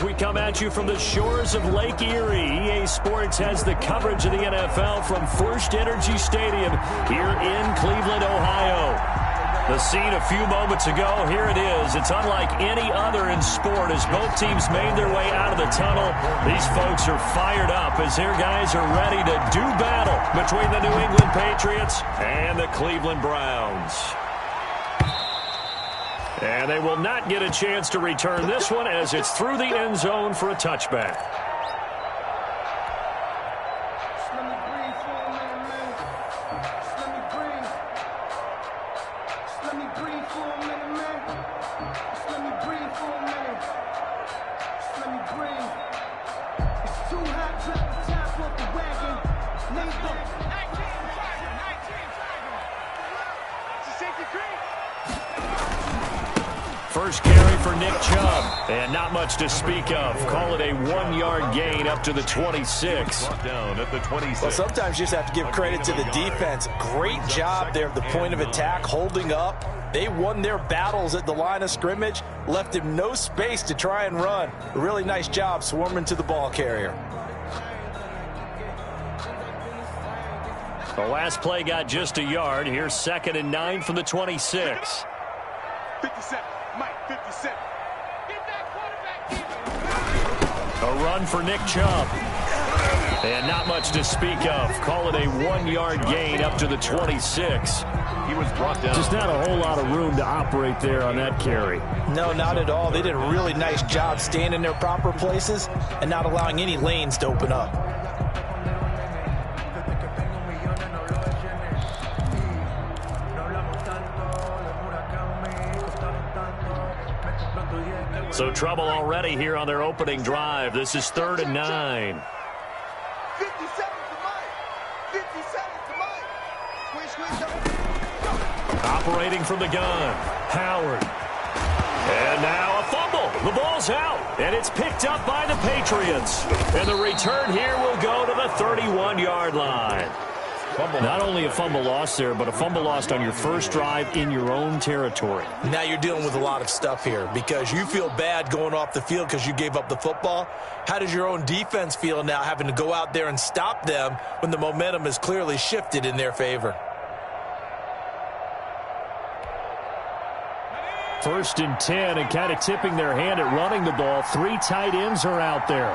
We come at you from the shores of Lake Erie. EA Sports has the coverage of the NFL from First Energy Stadium here in Cleveland, Ohio. The scene a few moments ago, here it is. It's unlike any other in sport as both teams made their way out of the tunnel. These folks are fired up as their guys are ready to do battle between the New England Patriots and the Cleveland Browns. And they will not get a chance to return this one as it's through the end zone for a touchback. First carry for Nick Chubb, and not much to speak of. Call it a 1-yard gain up to the 26. Down at the 26. Well, sometimes you just have to give credit to the defense. Great job there at the point of attack, holding up. They won their battles at the line of scrimmage, left him no space to try and run. A really nice job swarming to the ball carrier. The last play got just a yard. Here's 2nd and 9 from the 26. 57. Mike, 57. Get that quarterback. A run for Nick Chubb. And not much to speak of. Call it a 1-yard gain up to the 26. He was brought down. Just not a whole lot of room to operate there on that carry. No, not at all. They did a really nice job staying in their proper places and not allowing any lanes to open up. So trouble already here on their opening drive. This is 3rd and 9. 57 to Mike. 57 to Mike. Operating from the gun. Howard. And now a fumble. The ball's out. And it's picked up by the Patriots. And the return here will go to the 31-yard line. Not only a fumble loss there, but a fumble lost on your first drive in your own territory. Now you're dealing with a lot of stuff here because you feel bad going off the field because you gave up the football. How does your own defense feel now having to go out there and stop them when the momentum is clearly shifted in their favor? 1st and 10 and kind of tipping their hand at running the ball. 3 tight ends are out there.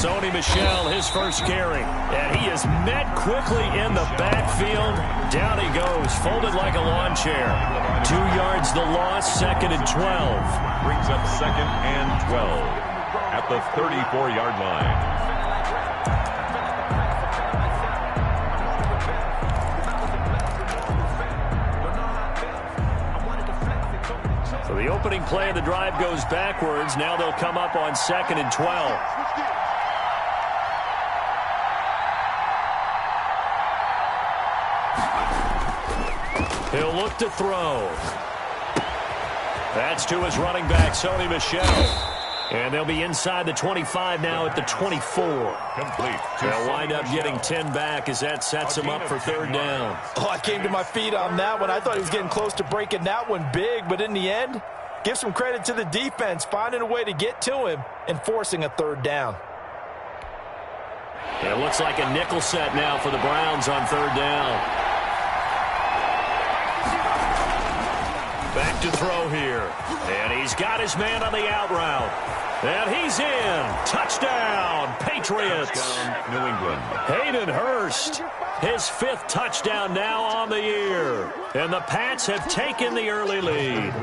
Sony Michel, his first carry. And he is met quickly in the backfield. Down he goes, folded like a lawn chair. 2 yards the loss, 2nd and 12. Brings up 2nd and 12 at the 34-yard line. So the opening play of the drive goes backwards. Now they'll come up on 2nd and 12. He'll look to throw. That's to his running back, Sony Michel. And they'll be inside the 25 now at the 24. Complete. They'll wind up getting 10 back as that sets him up for 3rd down. Oh, I came to my feet on that one. I thought he was getting close to breaking that one big, but in the end, give some credit to the defense, finding a way to get to him and forcing a 3rd down. It looks like a nickel set now for the Browns on 3rd down. Back to throw here. And he's got his man on the out route. And he's in. Touchdown, Patriots. Touchdown, New England. Hayden Hurst, his 5th touchdown now on the year. And the Pats have taken the early lead.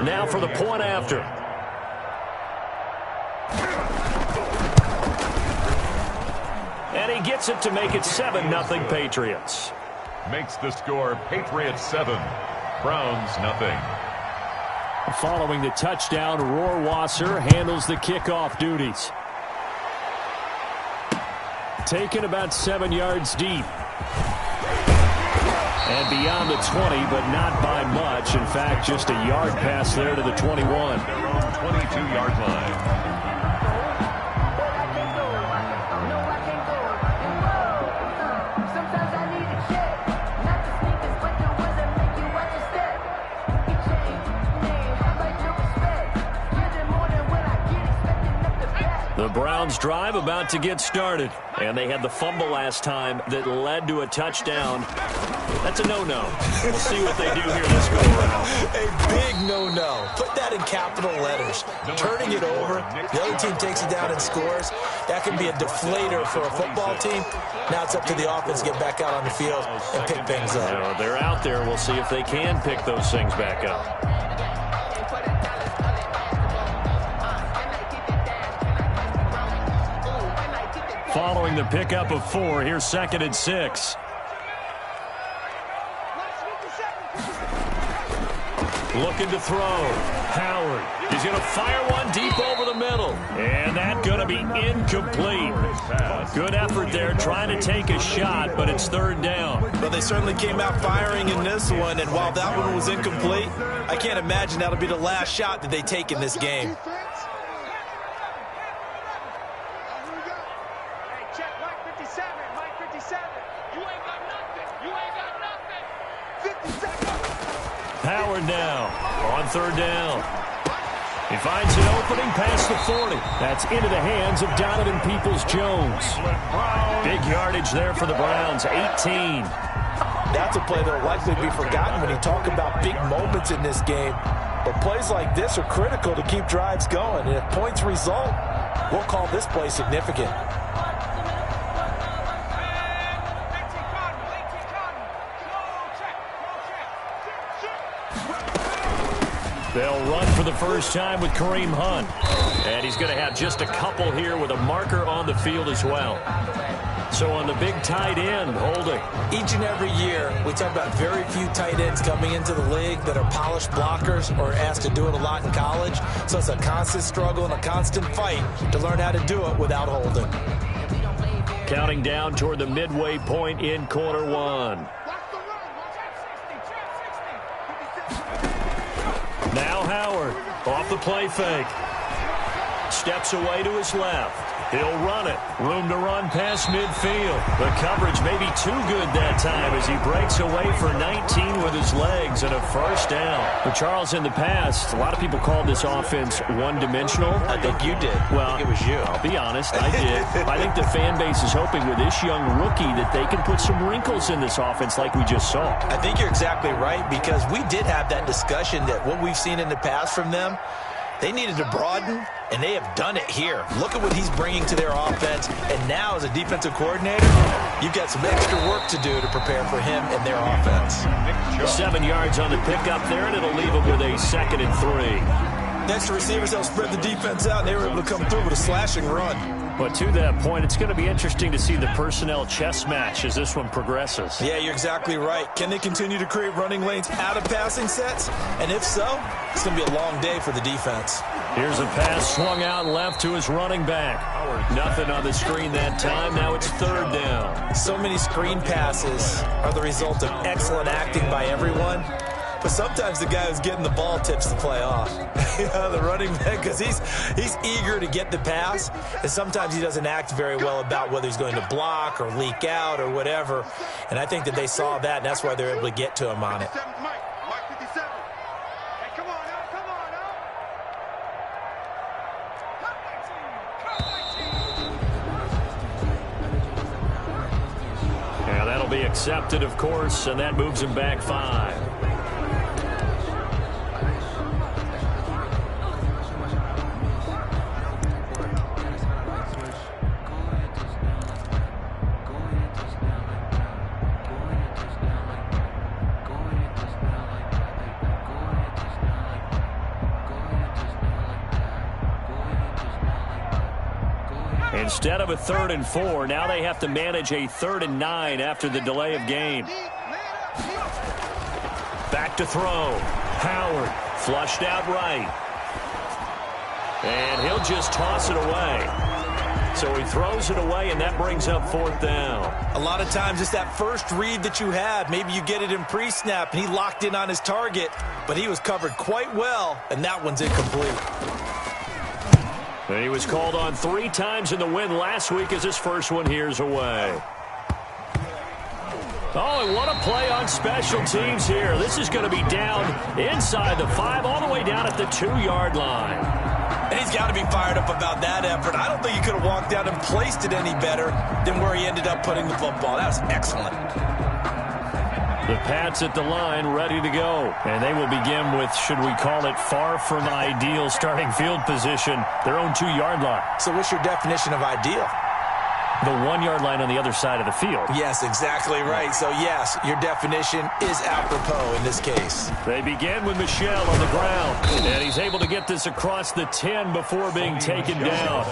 Now for the point after. And he gets it to make it 7-0 Patriots. Makes the score Patriots 7. Browns nothing. Following the touchdown, Rohrwasser handles the kickoff duties. Taken about 7 yards deep. And beyond the 20, but not by much. In fact, just a yard pass there to the 21. Their own 22-yard line. The Browns drive about to get started. And they had the fumble last time that led to a touchdown. That's a no-no. We'll see what they do here this go-around. A big no-no. Put that in capital letters. Turning it over, the other team takes it down and scores. That can be a deflator for a football team. Now it's up to the offense to get back out on the field and pick things up. Now, they're out there. We'll see if they can pick those things back up. Following the pickup of 4, here's 2nd and 6. Looking to throw. Howard. He's going to fire one deep over the middle. And that's going to be incomplete. Good effort there trying to take a shot, but it's 3rd down. But they certainly came out firing in this one, and while that one was incomplete, I can't imagine that'll be the last shot that they take in this game. Howard now on 3rd down. He finds an opening past the 40. That's into the hands of Donovan Peoples-Jones. Big yardage there for the Browns, 18. That's a play that will likely be forgotten when you talk about big moments in this game. But plays like this are critical to keep drives going. And if points result, we'll call this play significant. They'll run for the first time with Kareem Hunt. And he's going to have just a couple here with a marker on the field as well. So on the big tight end, holding. Each and every year, we talk about very few tight ends coming into the league that are polished blockers or asked to do it a lot in college. So it's a constant struggle and a constant fight to learn how to do it without holding. Counting down toward the midway point in quarter 1. Now Howard off the play fake. Steps away to his left. He'll run it. Room to run past midfield. The coverage may be too good that time as he breaks away for 19 with his legs and a first down. But Charles, in the past, a lot of people called this offense one-dimensional. I think you did. Well, I think it was you. I'll be honest, I did. I think the fan base is hoping with this young rookie that they can put some wrinkles in this offense like we just saw. I think you're exactly right, because we did have that discussion that what we've seen in the past from them, they needed to broaden, and they have done it here. Look at what he's bringing to their offense, and now as a defensive coordinator, you've got some extra work to do to prepare for him and their offense. 7 yards on the pickup there, and it'll leave him with a 2nd and 3. Next to receivers, they'll spread the defense out, and they were able to come through with a slashing run. But to that point, it's going to be interesting to see the personnel chess match as this one progresses. Yeah, you're exactly right. Can they continue to create running lanes out of passing sets? And if so, it's going to be a long day for the defense. Here's a pass swung out left to his running back. Nothing on the screen that time. Now it's 3rd down. So many screen passes are the result of excellent acting by everyone. But sometimes the guy who's getting the ball tips the play off. The running back, because he's eager to get the pass, and sometimes he doesn't act very well about whether he's going to block or leak out or whatever. And I think that they saw that, and that's why they're able to get to him on it. Yeah, that'll be accepted, of course, and that moves him back 5. Instead of a 3rd and 4, now they have to manage a 3rd and 9 after the delay of game. Back to throw. Howard flushed out right. And he'll just toss it away. So he throws it away, and that brings up 4th down. A lot of times it's that first read that you had. Maybe you get it in pre-snap, and he locked in on his target, but he was covered quite well, and that one's incomplete. And he was called on 3 times in the win last week as his first one here's away. Oh, and what a play on special teams here. This is going to be down inside the 5, all the way down at the 2-yard line. And he's got to be fired up about that effort. I don't think he could have walked out and placed it any better than where he ended up putting the football. That was excellent. The Pats at the line, ready to go. And they will begin with, should we call it, far from ideal starting field position, their own 2-yard line. So what's your definition of ideal? The 1-yard line on the other side of the field. Yes, exactly right. So, yes, your definition is apropos in this case. They begin with Michel on the ground, and he's able to get this across the 10 before being taken down.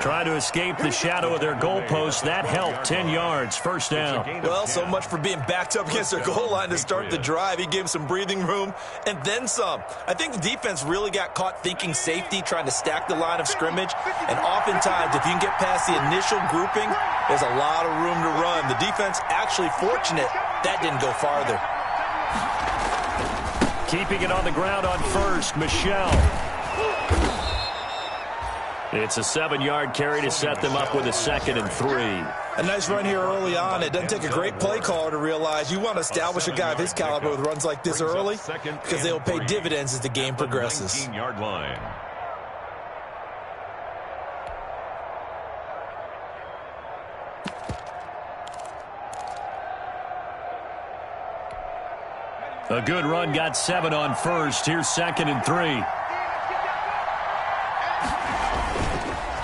Trying to escape the shadow of their goalpost. That helped. 10 yards, first down. Well, so much for being backed up against their goal line to start the drive. He gave some breathing room and then some. I think the defense really got caught thinking safety, trying to stack the line of scrimmage. And oftentimes, if you can get past the initial grouping, there's a lot of room to run. The defense actually fortunate that didn't go farther. Keeping it on the ground on first, Michel. It's a 7-yard carry to set them up with a 2nd and 3. A nice run here early on. It doesn't take a great play caller to realize you want to establish a guy of his caliber with runs like this early because they'll pay dividends as the game progresses. 19-yard line. A good run, got 7 on first. Here's 2nd and 3.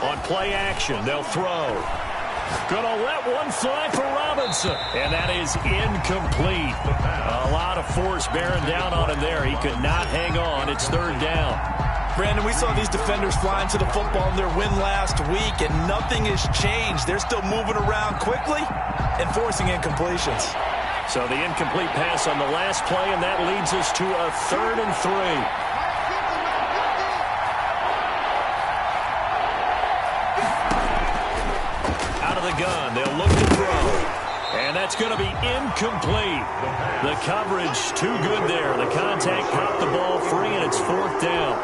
On play action, they'll throw. Gonna let one fly for Robinson. And that is incomplete. A lot of force bearing down on him there. He could not hang on. It's 3rd down. Brandon, we saw these defenders flying to the football in their win last week, and nothing has changed. They're still moving around quickly and forcing incompletions. So the incomplete pass on the last play, and that leads us to a 3rd and 3. Out of the gun, they'll look to throw. And that's going to be incomplete. The coverage too good there. The contact caught the ball free, and it's 4th down.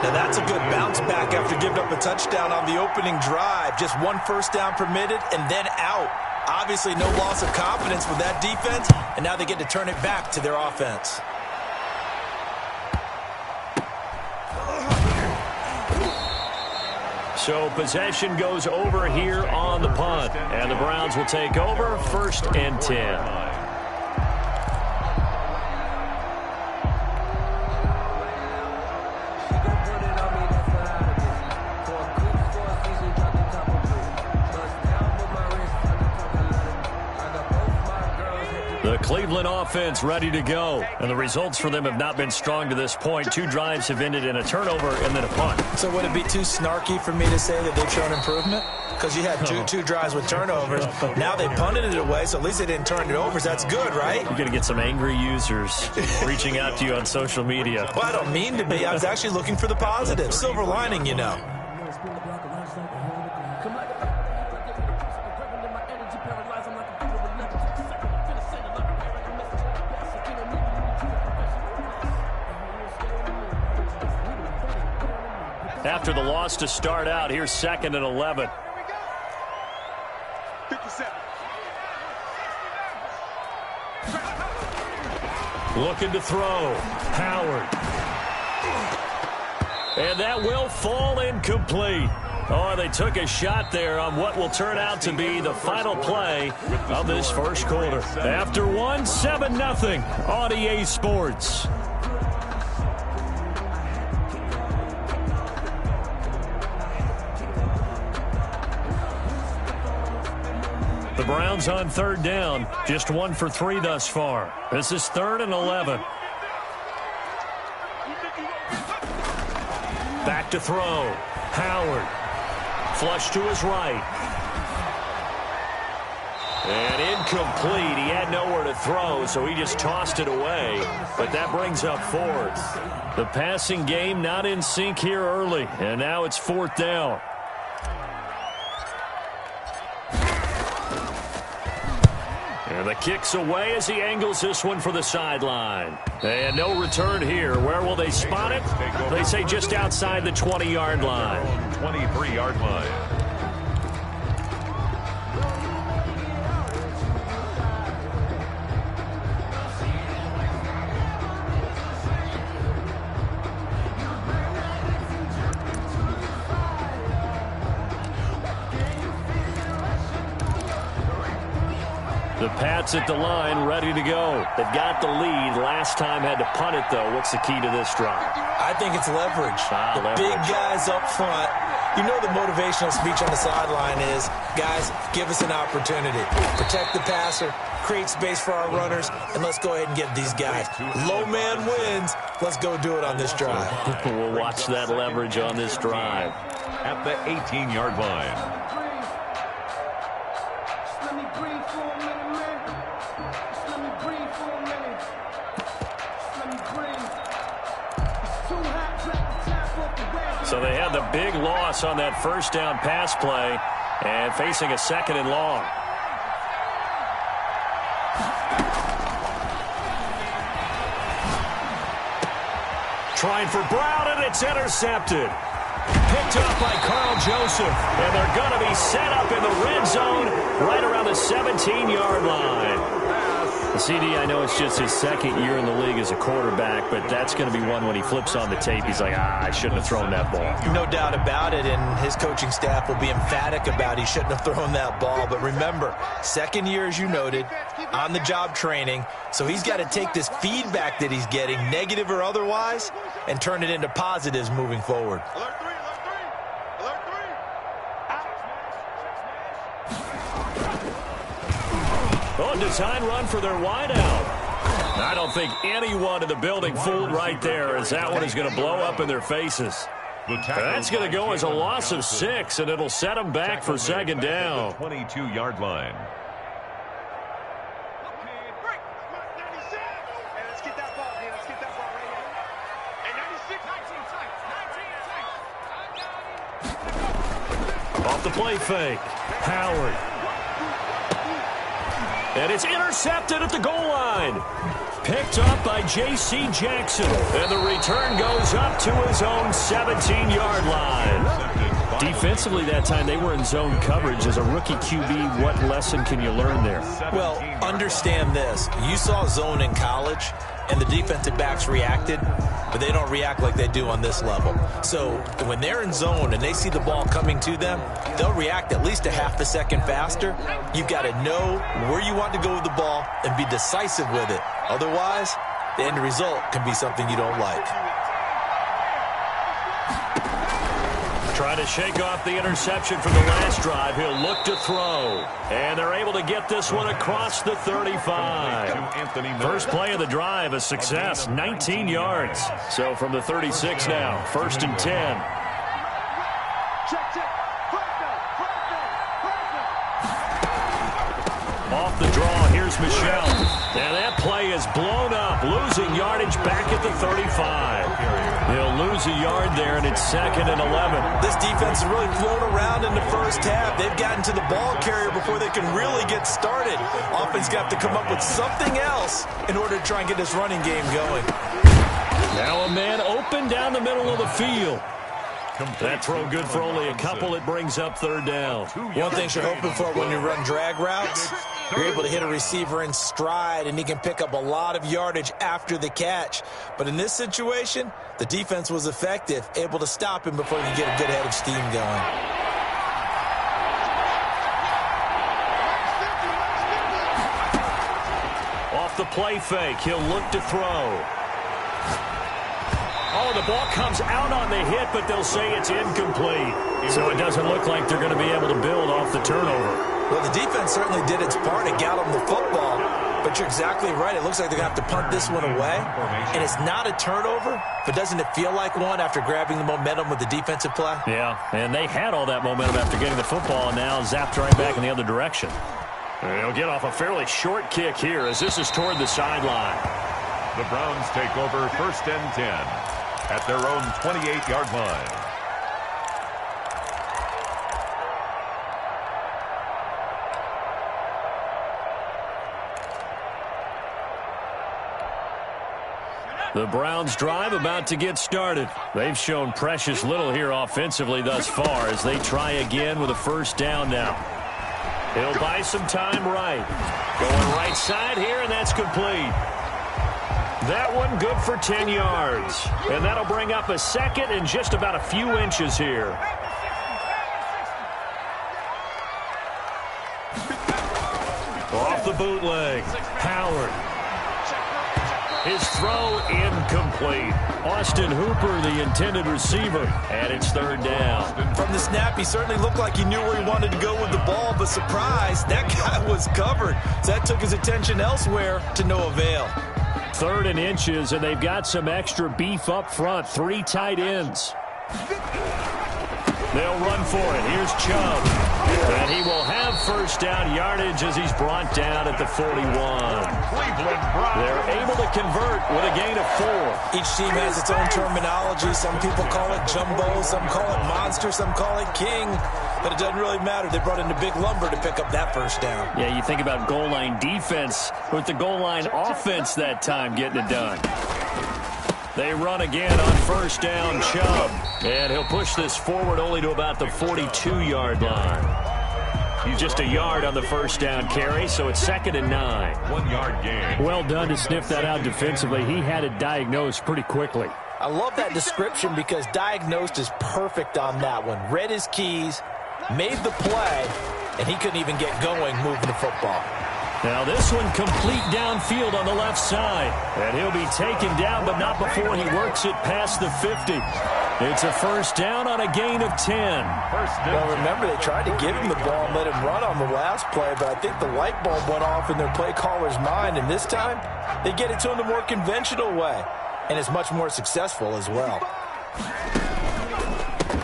Now that's a good bounce back after giving up a touchdown on the opening drive. Just 1 first down permitted and then out. Obviously no loss of confidence with that defense, and now they get to turn it back to their offense. So possession goes over here on the punt, and the Browns will take over 1st and 10. The Cleveland offense ready to go. And the results for them have not been strong to this point. 2 drives have ended in a turnover and then a punt. So would it be too snarky for me to say that they've shown improvement? Because you had two drives with turnovers. Now they punted it away, so at least they didn't turn it over. So that's good, right? You're going to get some angry users reaching out to you on social media. Well, I don't mean to be. I was actually looking for the positive. Silver lining, you know. After the loss to start out, here's 2nd and 11. Looking to throw. Howard. And that will fall incomplete. Oh, they took a shot there on what will turn out to be the final play of this first quarter. After 1, 7-0 on EA Sports. The Browns on 3rd down, just 1 for 3 thus far. This is 3rd and 11. Back to throw. Howard. Flush to his right. And incomplete. He had nowhere to throw, so he just tossed it away. But that brings up 4th. The passing game not in sync here early, and now it's 4th down. And the kick's away as he angles this one for the sideline. And no return here. Where will they spot it? They say just outside the 20-yard line. 23-yard line. The Pats at the line, ready to go. They've got the lead. Last time had to punt it, though. What's the key to this drive? I think it's leverage. Leverage. Big guys up front. You know the motivational speech on the sideline is, guys, give us an opportunity. Protect the passer, create space for our runners, and let's go ahead and get these guys. Low man wins. Let's go do it on this drive. We'll watch that leverage on this drive. At the 18-yard line. So they had the big loss on that first down pass play and facing a 2nd and long. Trying for Brown, and it's intercepted. Picked up by Carl Joseph, and they're going to be set up in the red zone right around the 17-yard line. The CD, I know it's just his 2nd year in the league as a quarterback, but that's going to be one when he flips on the tape. He's like, I shouldn't have thrown that ball. No doubt about it, and his coaching staff will be emphatic about he shouldn't have thrown that ball. But remember, 2nd year, as you noted, on-the-job training, so he's got to take this feedback that he's getting, negative or otherwise, and turn it into positives moving forward. Oh, design run for their wideout. I don't think anyone in the building fooled right there, as that one is going to blow up in their faces. That's going to go as a loss of 6, and it'll set them back for 2nd down. 22-yard line. Off the play fake. Howard. And it's intercepted at the goal line. Picked up by J.C. Jackson. And the return goes up to his own 17-yard line. Defensively that time, they were in zone coverage. As a rookie QB, what lesson can you learn there? Well, understand this. You saw zone in college, and the defensive backs reacted, but they don't react like they do on this level. So when they're in zone and they see the ball coming to them, they'll react at least a half a second faster. You've got to know where you want to go with the ball and be decisive with it. Otherwise, the end result can be something you don't like. Trying to shake off the interception from the last drive. He'll look to throw. And they're able to get this one across the 35. First play of the drive, a success, 19 yards. So from the 36 now, 1st and 10. Off the draw, here's Michel. And that play is blown up, losing yardage back at the 35. He'll lose a yard there, and it's 2nd and 11. This defense has really flown around in the first half. They've gotten to the ball carrier before they can really get started. Offense got to come up with something else in order to try and get this running game going. Now a man open down the middle of the field. That throw good for only a couple. It brings up 3rd down. One thing you're hoping for when you run drag routes, you're able to hit a receiver in stride, and he can pick up a lot of yardage after the catch. But in this situation, the defense was effective, able to stop him before he could get a good head of steam going. Off the play fake, he'll look to throw. Oh, the ball comes out on the hit, but they'll say it's incomplete. So it doesn't look like they're going to be able to build off the turnover. Well, the defense certainly did its part and got them the football. But you're exactly right. It looks like they're going to have to punt this one away. And it's not a turnover, but doesn't it feel like one after grabbing the momentum with the defensive play? Yeah, and they had all that momentum after getting the football, and now zapped right back in the other direction. And they'll get off a fairly short kick here as this is toward the sideline. The Browns take over 1st and 10 at their own 28-yard line. The Browns drive about to get started. They've shown precious little here offensively thus far as they try again with a 1st down now. He'll buy some time right. Going right side here, and that's complete. That one good for 10 yards. And that'll bring up a 2nd and just about a few inches here. Off the the bootleg. Howard. His throw incomplete. Austin Hooper, the intended receiver, and it's third down. From the snap, he certainly looked like he knew where he wanted to go with the ball, but surprise, that guy was covered. So that took his attention elsewhere to no avail. 3rd and inches, and they've got some extra beef up front. 3 tight ends. They'll run for it. Here's Chubb. And he will have first down yardage as he's brought down at the 41. They're able to convert with a gain of 4. Each team has its own terminology. Some people call it jumbo, some call it monster, some call it king. But it doesn't really matter. They brought in the big lumber to pick up that first down. Yeah, you think about goal line defense with the goal line offense that time getting it done. They run again on first down, Chubb. And he'll push this forward only to about the 42-yard line. He's just a yard on the first down carry, so it's 2nd and 9. 1-yard gain. Well done to sniff that out defensively. He had it diagnosed pretty quickly. I love that description because diagnosed is perfect on that one. Read his keys, made the play, and he couldn't even get going moving the football. Now this one complete downfield on the left side. And he'll be taken down, but not before he works it past the 50. It's a first down on a gain of 10. Well, remember, they tried to give him the ball and let him run on the last play, but I think the light bulb went off in their play caller's mind, and this time they get it to him the more conventional way, and it's much more successful as well.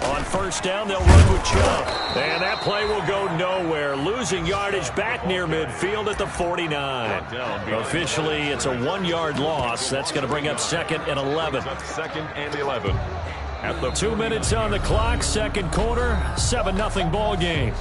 On first down, they'll run with Chubb. And that play will go nowhere. Losing yardage back near midfield at the 49. Officially, it's a 1-yard loss. That's going to bring up 2nd and 11. 2nd and 11. At the 2 minutes on the clock, second quarter, 7-0 ball game.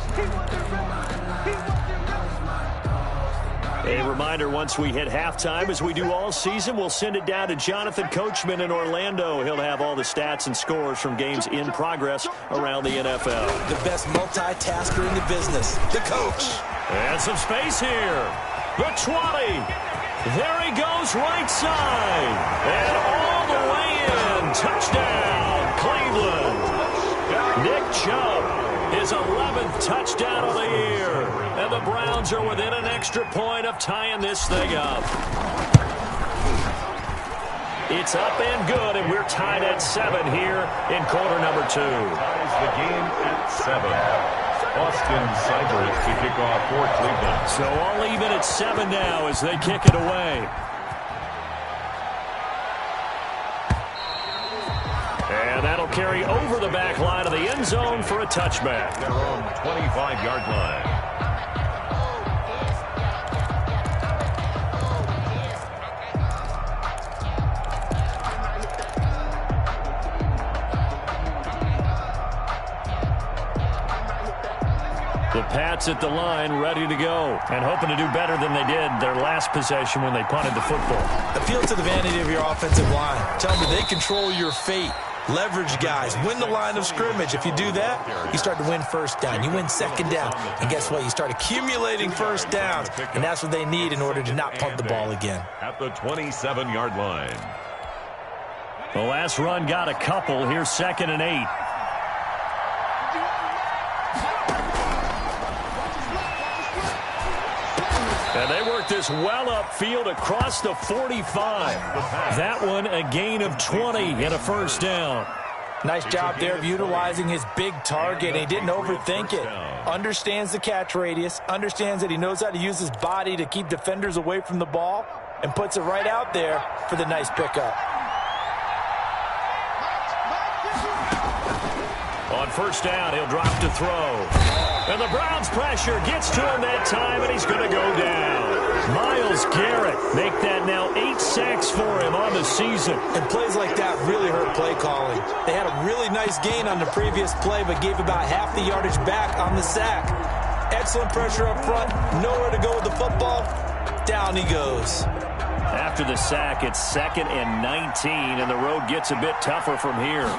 A reminder, once we hit halftime, as we do all season, we'll send it down to Jonathan Coachman in Orlando. He'll have all the stats and scores from games in progress around the NFL. The best multitasker in the business, the coach. And some space here. The 20. There he goes, right side. And all the way in. Touchdown, Cleveland. Nick Chubb, his 11th touchdown of the year. And the Browns are within an extra point of tying this thing up. It's up and good, and we're tied at 7 here in quarter number 2. Ties the game at 7. Austin Cybers to kick off for Cleveland. So all even at 7 now as they kick it away. And that'll carry over the back line of the end zone for a touchback. Their own 25-yard line. The Pats at the line, ready to go, and hoping to do better than they did their last possession when they punted the football. Appeal to the vanity of your offensive line. Tell them they control your fate. Leverage guys. Win the line of scrimmage. If you do that, you start to win first down. You win second down. And guess what? You start accumulating first downs. And that's what they need in order to not punt the ball again. At the 27-yard line. The last run got a couple. Here's 2nd and 8. And they work this well upfield across the 45. That one a gain of 20 and a first down. Nice job there of utilizing his big target. He didn't overthink it. Understands the catch radius. Understands that he knows how to use his body to keep defenders away from the ball. And puts it right out there for the nice pickup. On first down, he'll drop to throw. And the Browns pressure gets to him that time, and he's going to go down. Myles Garrett make that now 8 sacks for him on the season. And plays like that really hurt play calling. They had a really nice gain on the previous play, but gave about half the yardage back on the sack. Excellent pressure up front. Nowhere to go with the football. Down he goes. After the sack, it's 2nd and 19, and the road gets a bit tougher from here.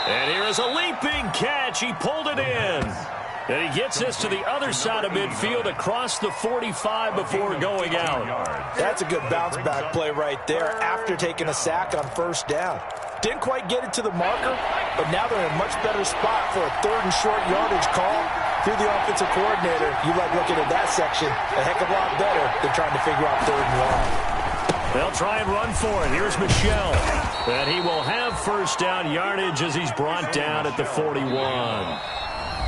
And here is a leaping catch. He pulled it in. And he gets this to the other side of midfield across the 45 before going out. That's a good bounce back play right there after taking a sack on first down. Didn't quite get it to the marker, but now they're in a much better spot for a 3rd and short yardage call. Through the offensive coordinator, you like looking at that section a heck of a lot better than trying to figure out 3rd and long. They'll try and run for it. Here's Michelle. And he will have first down yardage as he's brought down at the 41.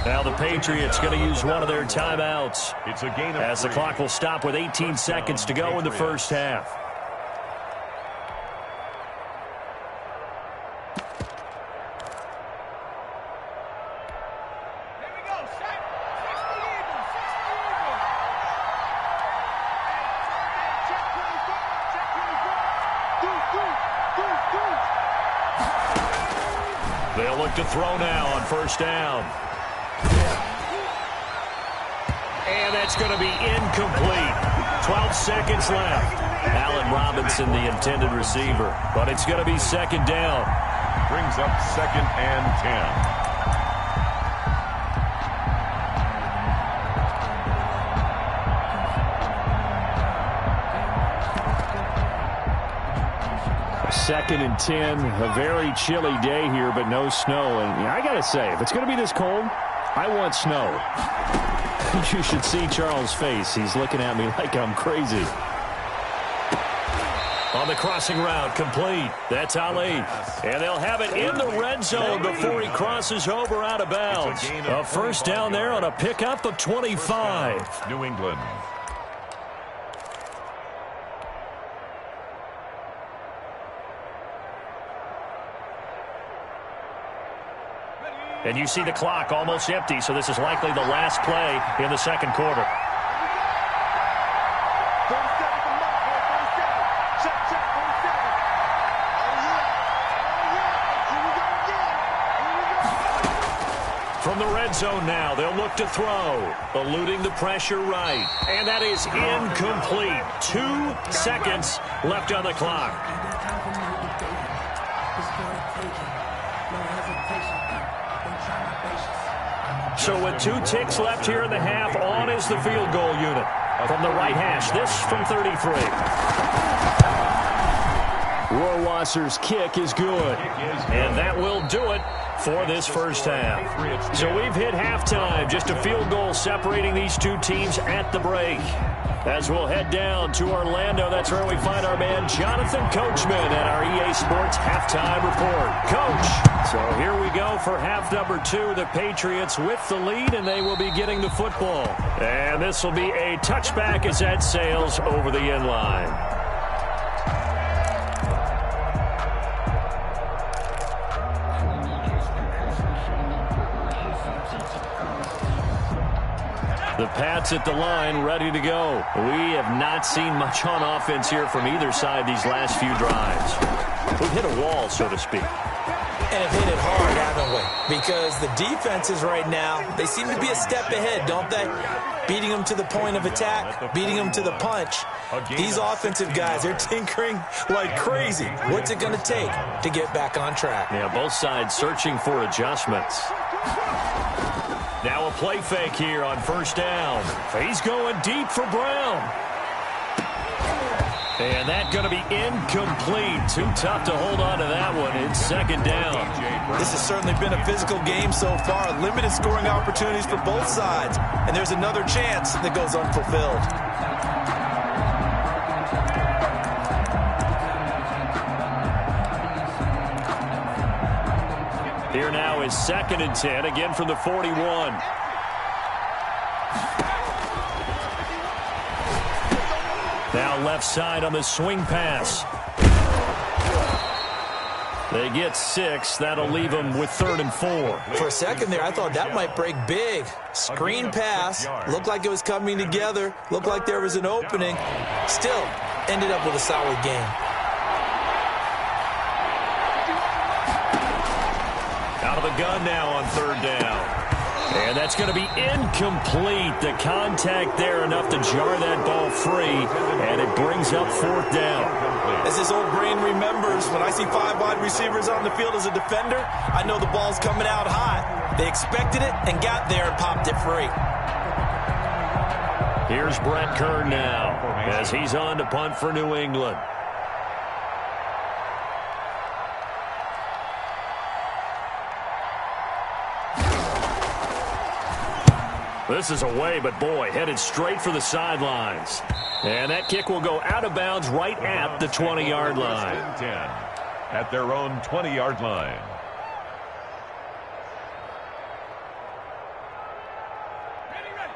Now the Patriots going to use one of their timeouts. It's a gain of as the clock will stop with 18 seconds to go in the first half. They'll look to throw now on first down. And that's going to be incomplete. 12 seconds left. Allen Robinson, the intended receiver. But it's going to be second down. Brings up 2nd and 10. Second and 10, a very chilly day here, but no snow. And I got to say, if it's going to be this cold, I want snow. You should see Charles' face. He's looking at me like I'm crazy. On the crossing route, complete. That's Ali. And they'll have it in the red zone before he crosses over out of bounds. A first down there on a pickup of 25. New England. And you see the clock almost empty, so this is likely the last play in the second quarter. From the red zone now, they'll look to throw, eluding the pressure right. And that is incomplete. 2 seconds left on the clock. So with 2 ticks left here in the half, on is the field goal unit. From the right hash, this from 33. Rohrwasser's kick is good. And that will do it for this first half. So we've hit halftime. Just a field goal separating these 2 teams at the break. As we'll head down to Orlando, that's where we find our man Jonathan Coachman at our EA Sports Halftime Report. Coach, so here we go for half number 2. The Patriots with the lead, and they will be getting the football. And this will be a touchback as that sails over the end line. The Pats at the line, ready to go. We have not seen much on offense here from either side these last few drives. We've hit a wall, so to speak. And have hit it hard, haven't we? Because the defenses right now, they seem to be a step ahead, don't they? Beating them to the point of attack, beating them to the punch. These offensive guys, they're tinkering like crazy. What's it going to take to get back on track? Yeah, both sides searching for adjustments. Now a play fake here on first down. He's going deep for Brown. And that's going to be incomplete. Too tough to hold on to that one. It's second down. This has certainly been a physical game so far. Limited scoring opportunities for both sides. And there's another chance that goes unfulfilled. Here now is second and 10, again from the 41. Now left side on the swing pass. They get 6. That'll leave them with 3rd and 4. For a second there, I thought that might break big. Screen pass. Looked like it was coming together. Looked like there was an opening. Still ended up with a solid game. Out of the gun now on 3rd down. And that's going to be incomplete. The contact there enough to jar that ball free. And it brings up 4th down. As his old brain remembers, when I see 5 wide receivers on the field as a defender, I know the ball's coming out hot. They expected it and got there and popped it free. Here's Brett Kern now as he's on to punt for New England. This is away, but boy, headed straight for the sidelines. And that kick will go out of bounds right at the 20-yard line. 10 at their own 20-yard line.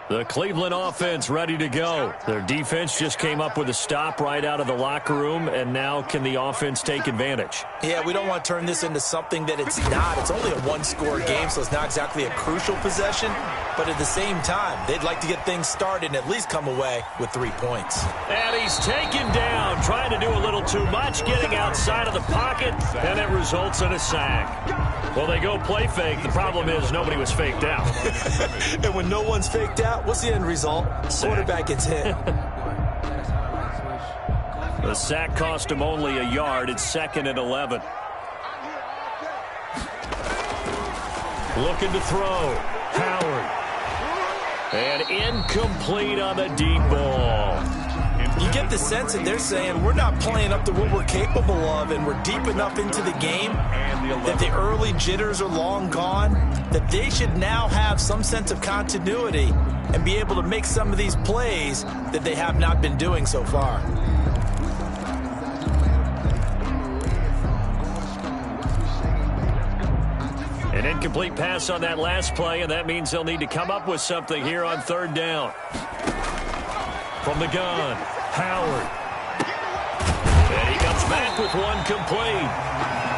The Cleveland offense ready to go. Their defense just came up with a stop right out of the locker room, and now can the offense take advantage? Yeah, we don't want to turn this into something that it's not. It's only a one-score game, so it's not exactly a crucial possession. But at the same time, they'd like to get things started and at least come away with 3 points. And he's taken down, trying to do a little too much, getting outside of the pocket, and it results in a sack. Well, they go play fake. The problem is nobody was faked out. And when no one's faked out, what's the end result? Quarterback gets hit. The sack cost him only a yard. It's 2nd and 11. Looking to throw. Howard. And incomplete on the deep ball. You get the sense that they're saying we're not playing up to what we're capable of, and we're deep enough into the game that the early jitters are long gone, that they should now have some sense of continuity and be able to make some of these plays that they have not been doing so far. An incomplete pass on that last play, and that means they'll need to come up with something here on 3rd down. From the gun, Howard. And he comes back with one complete.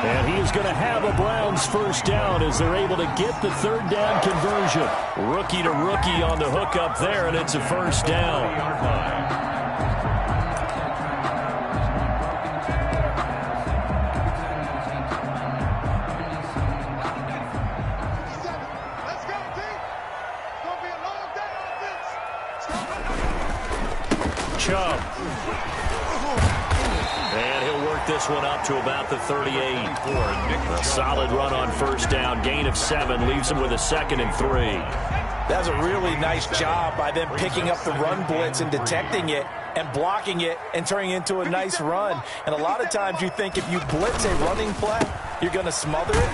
And he is going to have a Browns first down as they're able to get the 3rd down conversion. Rookie to rookie on the hook up there, and it's a first down. Chubb. And he'll work this one up to about the 38. A solid run on first down. Gain of 7 leaves him with a 2nd and 3. That's a really nice job by them picking up the run blitz and detecting it and blocking it and turning it into a nice run. And a lot of times you think if you blitz a running play, you're going to smother it.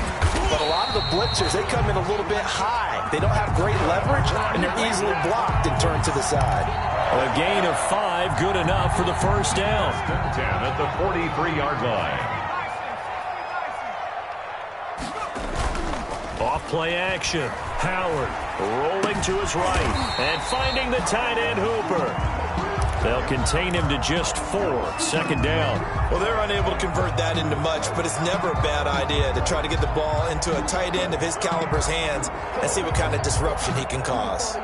But a lot of the blitzers, they come in a little bit high. They don't have great leverage, and they're easily blocked and turned to the side. A gain of 5, good enough for the first down. 10 at the 43-yard line. Off-play action. Howard rolling to his right and finding the tight end Hooper. They'll contain him to just 4. 2nd down. Well, they're unable to convert that into much, but it's never a bad idea to try to get the ball into a tight end of his caliber's hands and see what kind of disruption he can cause.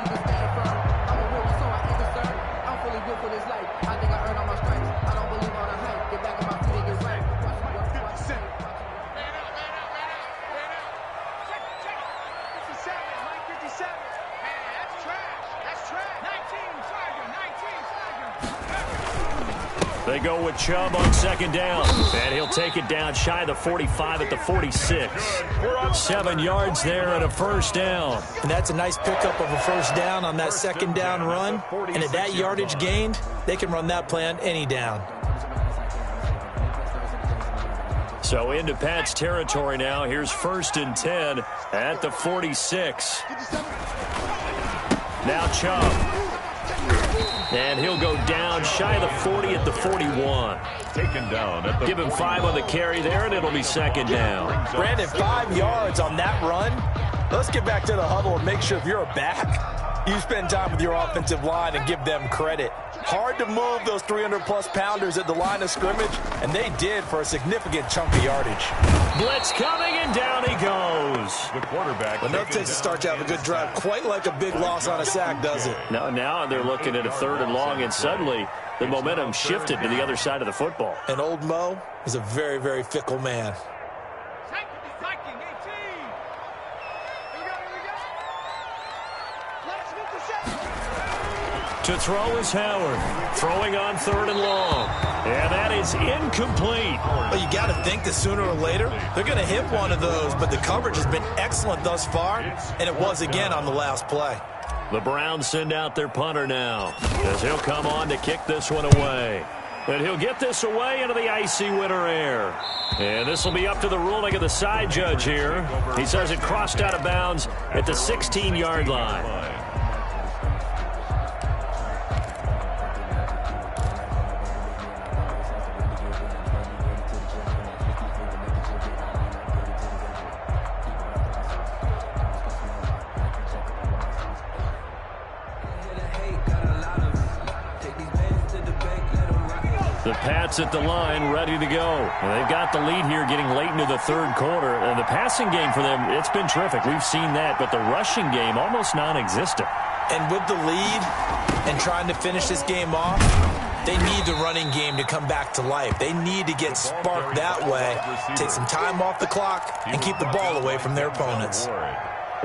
They go with Chubb on 2nd down, and he'll take it down shy of the 45 at the 46. 7 yards there and a first down. And that's a nice pickup of a first down on that 2nd down run. And at that yardage gained, they can run that play on any down. So into Pat's territory now. Here's 1st and 10 at the 46. Now Chubb. And he'll go down shy of the 40 at the 41. Taken down at the Give him 5 on the carry there, and it'll be 2nd down. Brandon, 5 yards on that run. Let's get back to the huddle and make sure if you're a back, you spend time with your offensive line and give them credit. Hard to move those 300-plus pounders at the line of scrimmage, and they did for a significant chunk of yardage. Blitz coming, and down he goes. The quarterback. Enough takes to start to have a good drive. Quite like a big loss on a sack, does it? Now they're looking at a 3rd and long, and suddenly the momentum shifted to the other side of the football. And old Mo is a very, very fickle man. To throw is Howard. Throwing on 3rd and long. And that is incomplete. Well, you got to think that sooner or later they're going to hit one of those, but the coverage has been excellent thus far, and it was again on the last play. The Browns send out their punter now as he'll come on to kick this one away. And he'll get this away into the icy winter air. And this will be up to the ruling of the side judge here. He says it crossed out of bounds at the 16-yard line. The Pats at the line, ready to go. And they've got the lead here getting late into the third quarter. And the passing game for them, it's been terrific. We've seen that. But the rushing game, almost non-existent. And with the lead and trying to finish this game off, they need the running game to come back to life. They need to get sparked that way, take some time off the clock, and keep the ball away from their opponents.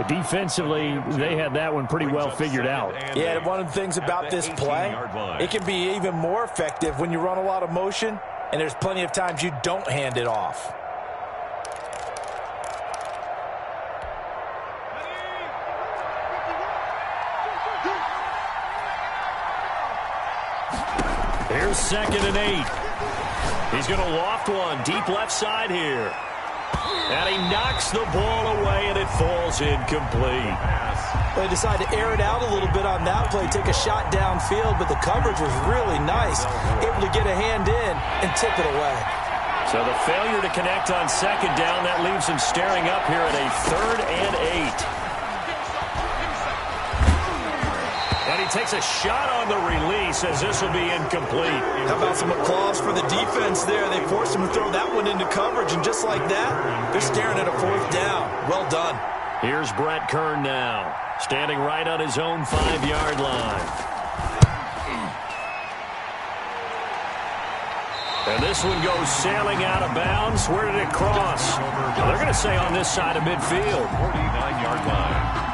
Defensively, they had that one pretty well figured out. Yeah, and one of the things about this play, it can be even more effective when you run a lot of motion, and there's plenty of times you don't hand it off. Here's 2nd and 8. He's going to loft one deep left side here. And he knocks the ball away, and it falls incomplete. They decided to air it out a little bit on that play, take a shot downfield, but the coverage was really nice. Able to get a hand in and tip it away. So the failure to connect on 2nd down, that leaves him staring up here at a 3rd and 8. And he takes a shot on the release as this will be incomplete. How about some applause for the defense there? They forced him to throw that one into coverage, and just like that, they're staring at a 4th down. Well done. Here's Brett Kern now, standing right on his own 5-yard line. And this one goes sailing out of bounds. Where did it cross? Well, they're going to say on this side of midfield. 49-yard line.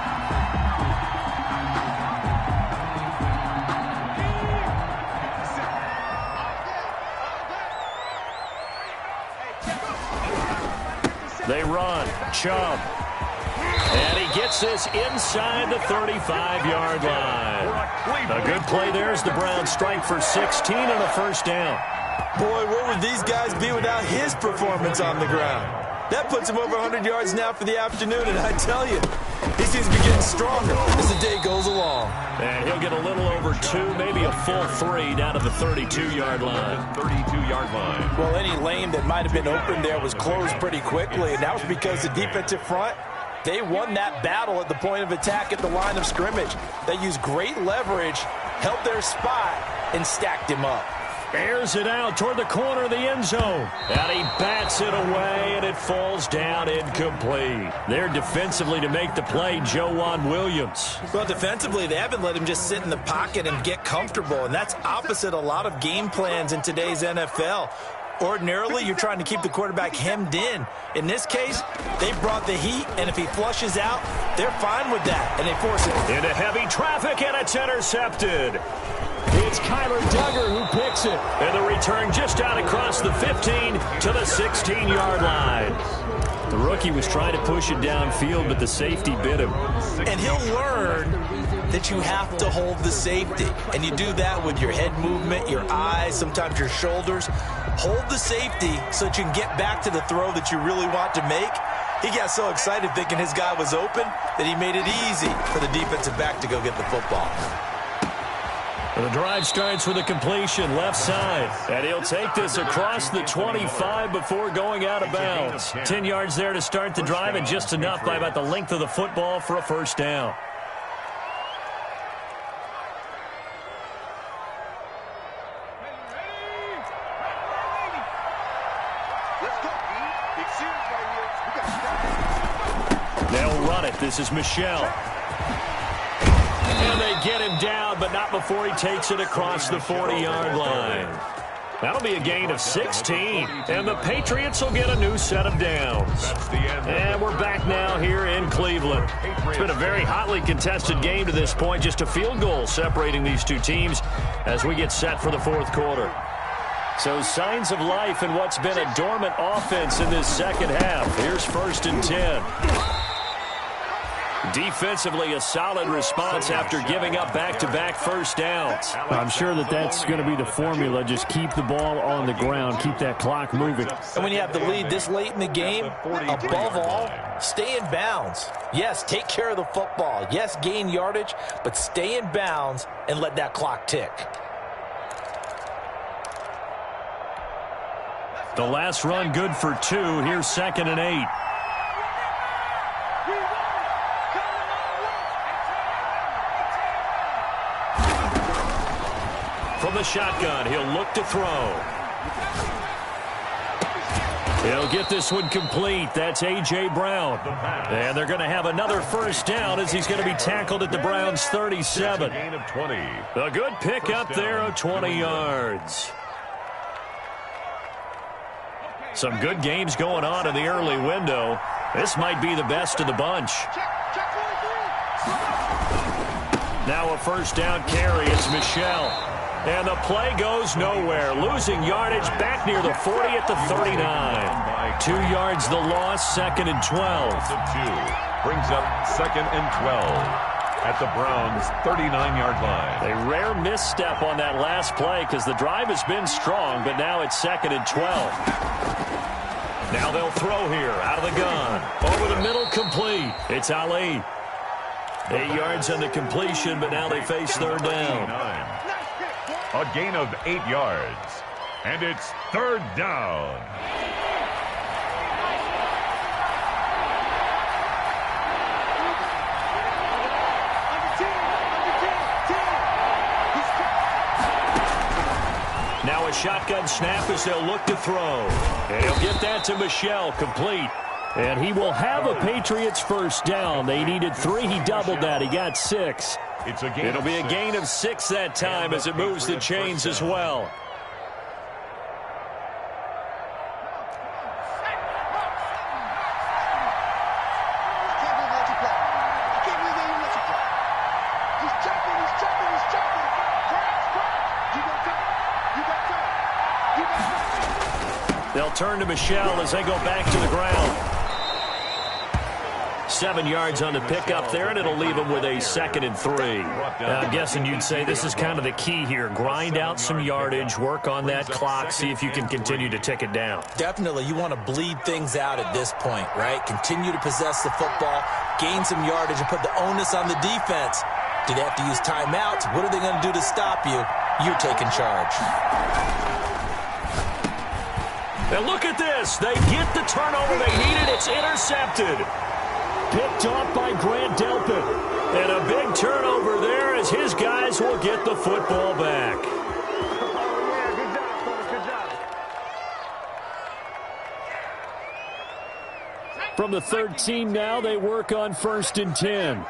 They run. Chubb. And he gets this inside the 35-yard line. A good play there as the Browns strike for 16 and a 1st down. Boy, where would these guys be without his performance on the ground? That puts him over 100 yards now for the afternoon, and I tell you, he seems to be getting stronger as the day goes along. And he'll get a little over 2, maybe a full 3 down to the 32-yard line. 32-yard line. Well, any lane that might have been open there was closed pretty quickly, and that was because the defensive front, they won that battle at the point of attack at the line of scrimmage. They used great leverage, held their spot, and stacked him up. Airs it out toward the corner of the end zone. And he bats it away, and it falls down incomplete. There defensively to make the play, Joejuan Williams. Well, defensively, they haven't let him just sit in the pocket and get comfortable, and that's opposite a lot of game plans in today's NFL. Ordinarily, you're trying to keep the quarterback hemmed in. In this case, they brought the heat, and if he flushes out, they're fine with that, and they force it. Into heavy traffic, and it's intercepted. It's Kyler Duggar who picks it. And the return just out across the 15 to the 16-yard line. The rookie was trying to push it downfield, but the safety bit him. And he'll learn that you have to hold the safety. And you do that with your head movement, your eyes, sometimes your shoulders. Hold the safety so that you can get back to the throw that you really want to make. He got so excited thinking his guy was open that he made it easy for the defensive back to go get the football. The drive starts with a completion left side. And he'll take this across the 25 before going out of bounds. 10 yards there to start the drive, and just enough by about the length of the football for a 1st down. They'll run it. This is Michelle. And they get him down, but not before he takes it across the 40-yard line. That'll be a gain of 16, and the Patriots will get a new set of downs. And we're back now here in Cleveland. It's been a very hotly contested game to this point, just a field goal separating these two teams as we get set for the 4th quarter. So signs of life in what's been a dormant offense in this second half. Here's 1st and 10. Defensively, a solid response after giving up back-to-back 1st downs. I'm sure that's going to be the formula. Just keep the ball on the ground. Keep that clock moving. And when you have the lead this late in the game, above all, stay in bounds. Yes, take care of the football. Yes, gain yardage, but stay in bounds and let that clock tick. The last run good for 2. Here's 2nd and 8. From the shotgun. He'll look to throw. He'll get this one complete. That's A.J. Brown. And they're going to have another first down as he's going to be tackled at the Browns' 37. Gain of 20. A good pickup there of 20 yards. Some good games going on in the early window. This might be the best of the bunch. Now a first down carry. It's Michel. And the play goes nowhere. Losing yardage back near the 40 at the 39. 2 yards the loss, 2nd and 12. Brings up 2nd and 12 at the Browns' 39-yard line. A rare misstep on that last play because the drive has been strong, but now it's 2nd and 12. Now they'll throw here out of the gun. Over the middle, complete. It's Ali. 8 yards on the completion, but now they face third down. A gain of 8 yards. And it's third down. Now a shotgun snap as they'll look to throw. And he'll get that to Michel, complete. And he will have a Patriots first down. They needed 3. He doubled that. He got 6. It'll be a gain of 6 that time as it moves the chains as well. They'll turn to Michel as they go back to the ground. 7 yards on the pickup there, and it'll leave them with a 2nd and 3. I'm guessing you'd say this is kind of the key here. Grind out some yardage, work on that clock, see if you can continue to tick it down. Definitely, you want to bleed things out at this point, right? Continue to possess the football, gain some yardage, and put the onus on the defense. Do they have to use timeouts? What are they going to do to stop you? You're taking charge. And look at this. They get the turnover they needed. It's intercepted. Picked off by Grant Delpit. And a big turnover there as his guys will get the football back. From the 13 now, they work on 1st and 10.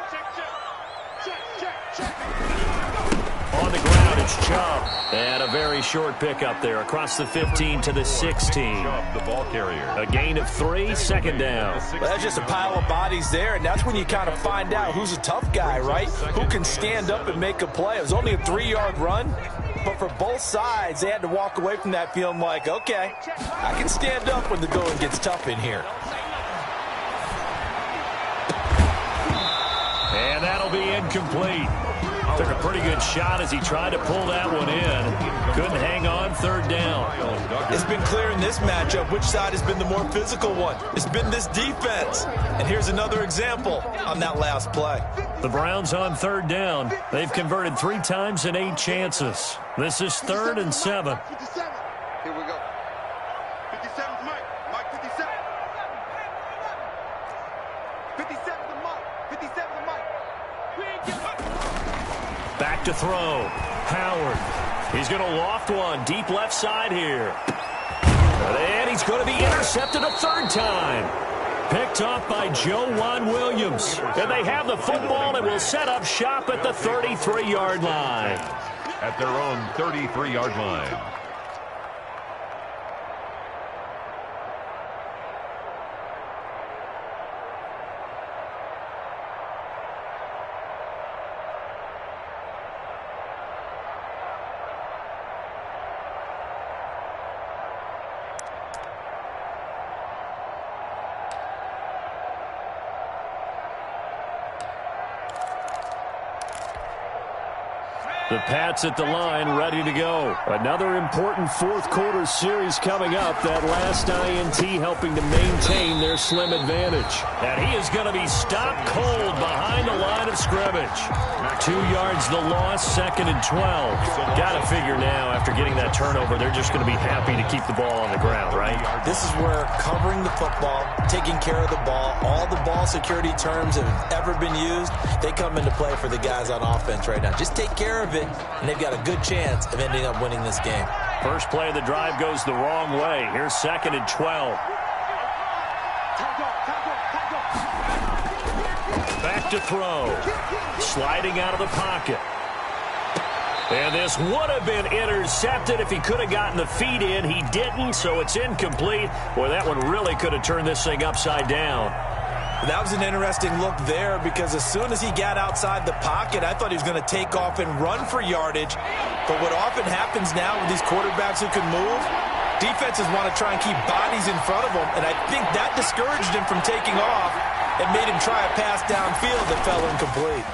On the ground, it's Chubb. And a very short pickup there across the 15 to the 16. The ball carrier. A gain of 3, 2nd down. Well, that's just a pile of bodies there, and that's when you kind of find out who's a tough guy, right? Who can stand up and make a play. It was only a 3-yard run, but for both sides, they had to walk away from that feeling like, okay, I can stand up when the going gets tough in here. And that'll be incomplete. Took a pretty good shot as he tried to pull that one in. Couldn't hang on, 3rd down. It's been clear in this matchup which side has been the more physical one. It's been this defense. And here's another example on that last play. The Browns on 3rd down. They've converted 3 times in 8 chances. This is 3rd and 7. Here we go. 57's Mike. Mike 57. 57's the Mike. 57's the Mike. Back to throw. Howard. He's going to loft one. Deep left side here. And he's going to be intercepted a 3rd time. Picked off by Joejuan Williams. And they have the football and will set up shop at the 33-yard line. At their own 33-yard line. The Pats at the line, ready to go. Another important 4th quarter series coming up. That last INT helping to maintain their slim advantage. And he is going to be stopped cold behind the line of scrimmage. 2 yards the loss, 2nd and 12. Got to figure now, after getting that turnover, they're just going to be happy to keep the ball on the ground, right? This is where covering the football, taking care of the ball, all the ball security terms that have ever been used, they come into play for the guys on offense right now. Just take care of it. it, and they've got a good chance of ending up winning this game. First play of the drive goes the wrong way. Here's 2nd and 12. Back to throw. Sliding out of the pocket. And this would have been intercepted if he could have gotten the feet in. He didn't, so it's incomplete. Boy, that one really could have turned this thing upside down. That was an interesting look there because as soon as he got outside the pocket, I thought he was going to take off and run for yardage. But what often happens now with these quarterbacks who can move, defenses want to try and keep bodies in front of them, and I think that discouraged him from taking off and made him try a pass downfield that fell incomplete.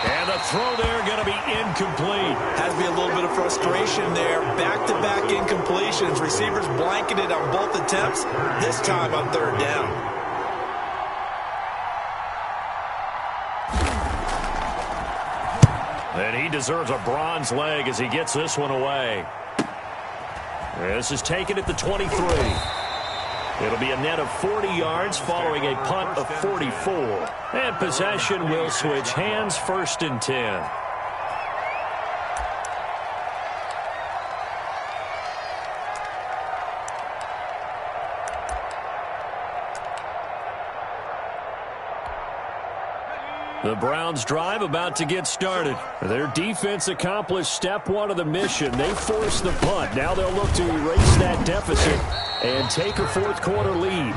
And the throw there going to be incomplete. Has to be a little bit of frustration there. Back-to-back incompletions. Receivers blanketed on both attempts, this time on 3rd down. And he deserves a bronze leg as he gets this one away. This is taken at the 23. It'll be a net of 40 yards following a punt of 44. And possession will switch hands, 1st and 10. The Browns' drive about to get started. Their defense accomplished step 1 of the mission. They forced the punt. Now they'll look to erase that deficit and take a 4th quarter lead.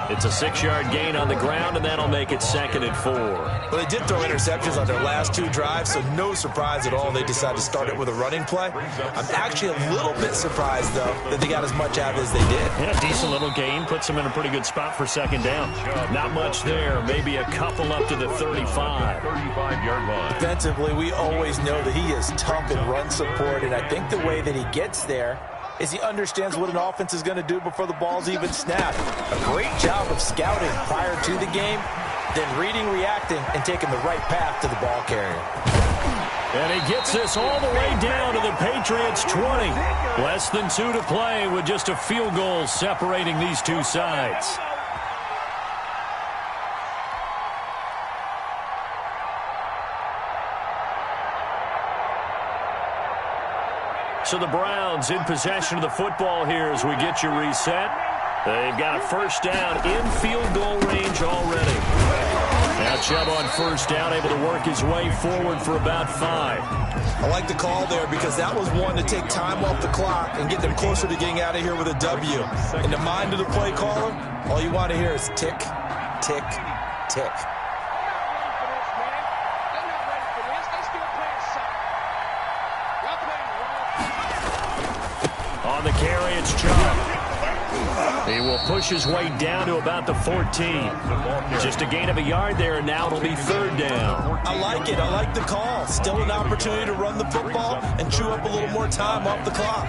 It's a 6-yard gain on the ground, and that'll make it 2nd and 4. Well, they did throw interceptions on their last 2 drives, so no surprise at all they decided to start it with a running play. I'm actually a little bit surprised, though, that they got as much out as they did. Yeah, decent little gain. Puts them in a pretty good spot for 2nd down. Not much there. Maybe a couple up to the 35. 35-yard line. Defensively, we always know that he is tough in run support, and I think the way that he gets there is he understands what an offense is going to do before the ball's even snapped. A great job of scouting prior to the game, then reading, reacting, and taking the right path to the ball carrier. And he gets this all the way down to the Patriots' 20. Less than 2 to play with just a field goal separating these two sides. So the Browns in possession of the football here as we get you reset. They've got a 1st down in field goal range already. Now Chubb on 1st down, able to work his way forward for about 5. I like the call there because that was one to take time off the clock and get them closer to getting out of here with a W. In the mind of the play caller, all you want to hear is tick, tick, tick. On the carry, it's Chubb. He will push his way down to about the 14. Just a gain of a yard there, and now it'll be 3rd down. I like it. I like the call. Still an opportunity to run the football and chew up a little more time off the clock.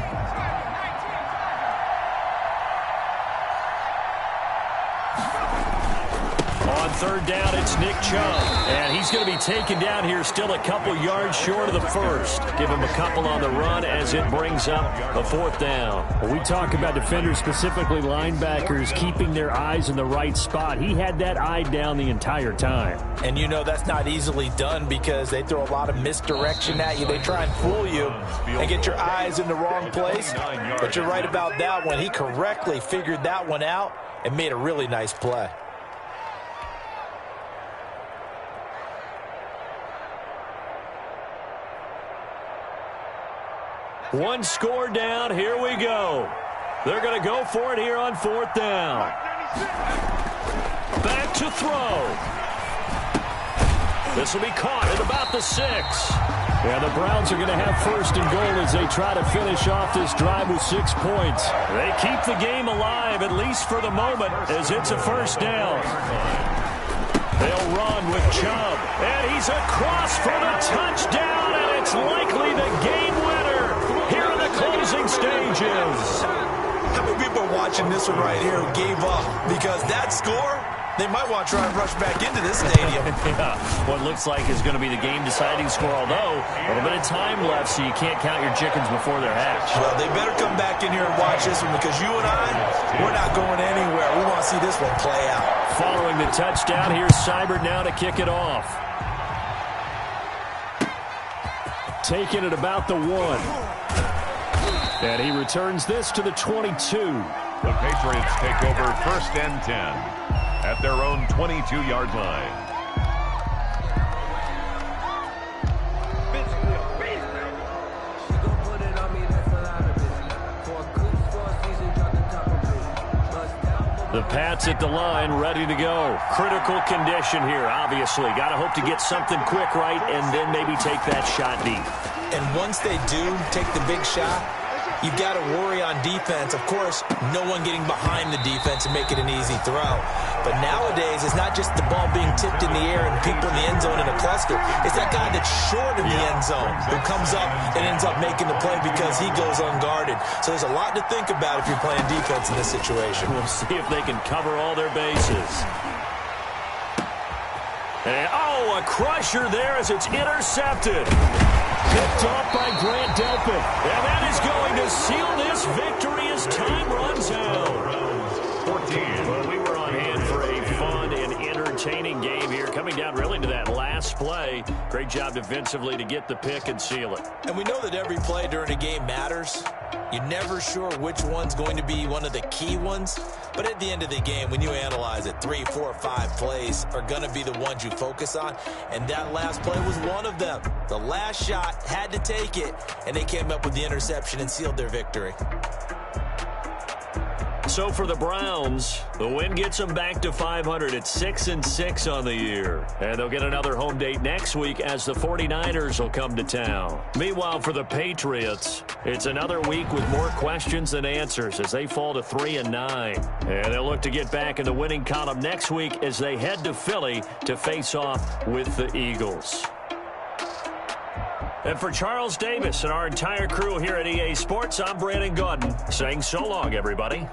On 3rd down, it's Nick Chubb. And he's going to be taken down here still a couple yards short of the 1st. Give him a couple on the run as it brings up a 4th down. When we talk about defenders, specifically linebackers, keeping their eyes in the right spot. He had that eye down the entire time. And you know that's not easily done because they throw a lot of misdirection at you. They try and fool you and get your eyes in the wrong place. But you're right about that one. He correctly figured that one out and made a really nice play. One score down. Here we go. They're going to go for it here on 4th down. Back to throw. This will be caught at about the 6. Yeah, the Browns are going to have 1st and goal as they try to finish off this drive with 6 points. They keep the game alive, at least for the moment, as it's a 1st down. They'll run with Chubb. And he's across for the touchdown, and it's likely the game winner here in the closing stages. How many people are watching this one right here who gave up? Because that score, they might want to try and rush back into this stadium. Yeah, what looks like is going to be the game-deciding score, although a little bit of time left, so you can't count your chickens before they're hatched. Well, they better come back in here and watch this one because you and I, we're not going anywhere. We want to see this one play out. Following the touchdown, here's Seibert now to kick it off. taken at about the 1. And he returns this to the 22. The Patriots take over 1st and 10 at their own 22-yard line. The Pats at the line, ready to go. Critical condition here, obviously. Got to hope to get something quick right and then maybe take that shot deep. And once they do take the big shot, you've got to worry on defense. Of course, no one getting behind the defense and make it an easy throw. But nowadays, it's not just the ball being tipped in the air and people in the end zone in a cluster. It's that guy that's short in the end zone who comes up and ends up making the play because he goes unguarded. So there's a lot to think about if you're playing defense in this situation. We'll see if they can cover all their bases. And, a crusher there as it's intercepted. Picked off by Grant Delpit. And that is going to seal this victory as time runs out. 14. Well, we were on hand for a fun and entertaining game here. Coming down really to that last play. Great job defensively to get the pick and seal it. And we know that every play during a game matters. You're never sure which one's going to be one of the key ones. But at the end of the game, when you analyze it, 3, 4, 5 plays are going to be the ones you focus on. And that last play was one of them. The last shot, had to take it, and they came up with the interception and sealed their victory. So for the Browns, the win gets them back to 500 at 6-6 on the year. And they'll get another home date next week as the 49ers will come to town. Meanwhile, for the Patriots, it's another week with more questions than answers as they fall to 3-9. And they'll look to get back in the winning column next week as they head to Philly to face off with the Eagles. And for Charles Davis and our entire crew here at EA Sports, I'm Brandon Gaudin saying so long, everybody.